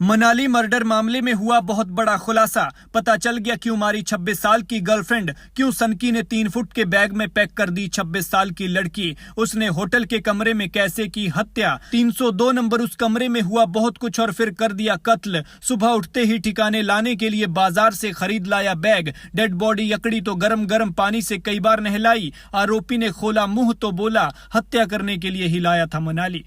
Manali murder मामले में हुआ बहुत बड़ा खुलासा। पता चल गया क्यों मारी 26 साल की गर्लफ्रेंड, क्यों सनकी ने 3 फुट के बैग में पैक कर दी 26 साल की लड़की, उसने होटल के कमरे में कैसे की हत्या, 302 नंबर उस कमरे में हुआ बहुत कुछ और फिर कर दिया कत्ल। सुबह उठते ही ठिकाने लाने के लिए बाजार से खरीद लाया बैग, डेड बॉडी यकड़ी तो गरम गरम पानी से कई बार नहलाई। आरोपी ने खोला मुंह तो बोला हत्या करने के लिए ही लाया था मनाली।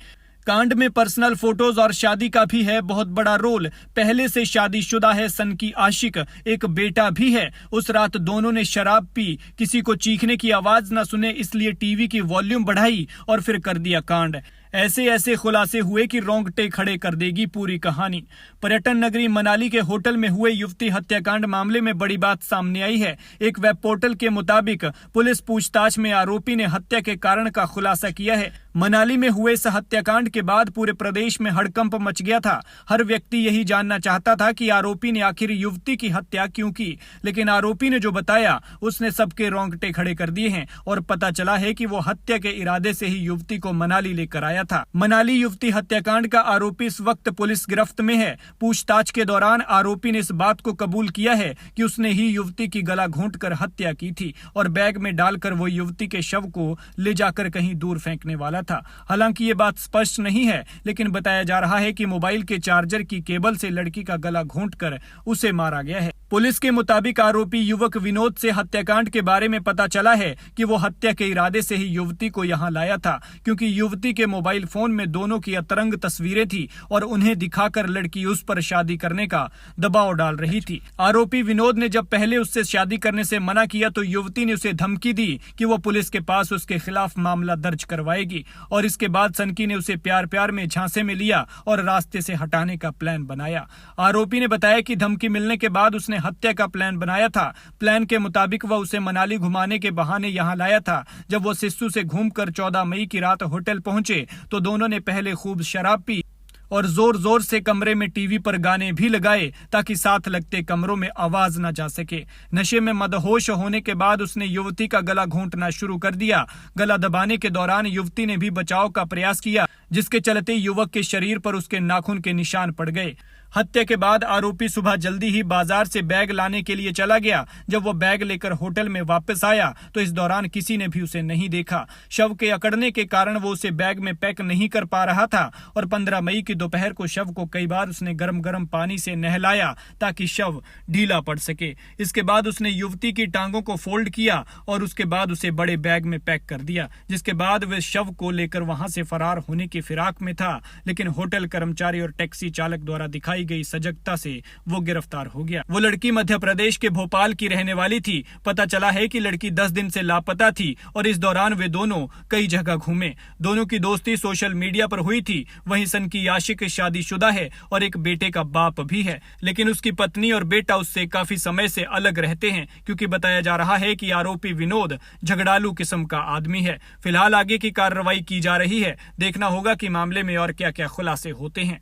कांड में पर्सनल फोटोज और शादी का भी है बहुत बड़ा रोल। पहले से शादीशुदा है सनकी आशिक, एक बेटा भी है। उस रात दोनों ने शराब पी, किसी को चीखने की आवाज न सुने इसलिए टीवी की वॉल्यूम बढ़ाई और फिर कर दिया कांड। ऐसे ऐसे खुलासे हुए कि रोंगटे खड़े कर देगी पूरी कहानी। पर्यटन नगरी मनाली के होटल में हुए युवती हत्याकांड मामले में बड़ी बात सामने आई है। एक वेब पोर्टल के मुताबिक पुलिस पूछताछ में आरोपी ने हत्या के कारण का खुलासा किया है। मनाली में हुए इस हत्याकांड के बाद पूरे प्रदेश में हड़कंप मच गया था। हर व्यक्ति यही जानना चाहता था कि आरोपी ने आखिर युवती की हत्या क्यों की, लेकिन आरोपी ने जो बताया उसने सबके रोंगटे खड़े कर दिए हैं और पता चला है कि वो हत्या के इरादे से ही युवती को मनाली लेकर आया था। मनाली युवती हत्याकांड का आरोपी इस वक्त पुलिस गिरफ्त में है। पूछताछ के दौरान आरोपी ने इस बात को कबूल किया है कि उसने ही युवती की गला घोंटकर हत्या की थी और बैग में डालकर वो युवती के शव को ले जाकर कहीं दूर फेंकने वाला था। हालांकि ये बात स्पष्ट नहीं है, लेकिन बताया जा रहा है कि मोबाइल के चार्जर की केबल से लड़की का गला घोंटकर उसे मारा गया है। पुलिस के मुताबिक आरोपी युवक विनोद से हत्याकांड के बारे में पता चला है कि वो हत्या के इरादे से ही युवती को यहां लाया था, क्योंकि युवती के मोबाइल फोन में दोनों की अतरंग तस्वीरें थी और उन्हें दिखाकर लड़की उस पर शादी करने का दबाव डाल रही थी। आरोपी विनोद ने जब पहले उससे शादी करने से मना किया तो युवती ने उसे धमकी दी कि वो पुलिस के पास उसके खिलाफ मामला दर्ज करवाएगी और इसके बाद सनकी ने उसे प्यार प्यार में झांसे में लिया और रास्ते से हटाने का प्लान बनाया। आरोपी ने बताया कि धमकी मिलने के बाद उसने हत्या का प्लान बनाया था। प्लान के मुताबिक वह उसे मनाली घुमाने के बहाने यहां लाया था। जब वो सिस्सू से घूमकर 14 मई की रात होटल पहुंचे तो दोनों ने पहले खूब शराब पी और जोर जोर से कमरे में टीवी पर गाने भी लगाए ताकि साथ लगते कमरों में आवाज न जा सके। नशे में मदहोश होने के बाद उसने युवती का गला घोंटना शुरू कर दिया। गला दबाने के दौरान युवती ने भी बचाव का प्रयास किया, जिसके चलते युवक के शरीर पर उसके नाखून के निशान पड़ गए। हत्या के बाद आरोपी सुबह जल्दी ही बाजार से बैग लाने के लिए चला गया। जब वो बैग लेकर होटल में वापस आया तो इस दौरान किसी ने भी उसे नहीं देखा। शव के अकड़ने के कारण वो उसे बैग में पैक नहीं कर पा रहा था और 15 मई की दोपहर को शव को कई बार उसने गरम गरम पानी से नहलाया ताकि शव ढीला पड़ सके। इसके बाद उसने युवती की टांगों को फोल्ड किया और उसके बाद उसे बड़े बैग में पैक कर दिया, जिसके बाद वह शव को लेकर वहां से फरार होने की फिराक में था। लेकिन होटल कर्मचारी और टैक्सी चालक द्वारा दिखाई गई सजगता से वो गिरफ्तार हो गया। वो लड़की मध्य प्रदेश के भोपाल की रहने वाली थी। पता चला है कि लड़की 10 दिन से लापता थी और इस दौरान वे दोनों कई जगह घूमे। दोनों की दोस्ती सोशल मीडिया पर हुई थी। वहीं सनकी आशिक शादीशुदा है और एक बेटे का बाप भी है, लेकिन उसकी पत्नी और बेटा उससे काफी समय से अलग रहते हैं, क्योंकि बताया जा रहा है कि आरोपी विनोद झगड़ालू किस्म का आदमी है। फिलहाल आगे की कार्रवाई की जा रही है। देखना होगा कि मामले में और क्या क्या खुलासे होते हैं।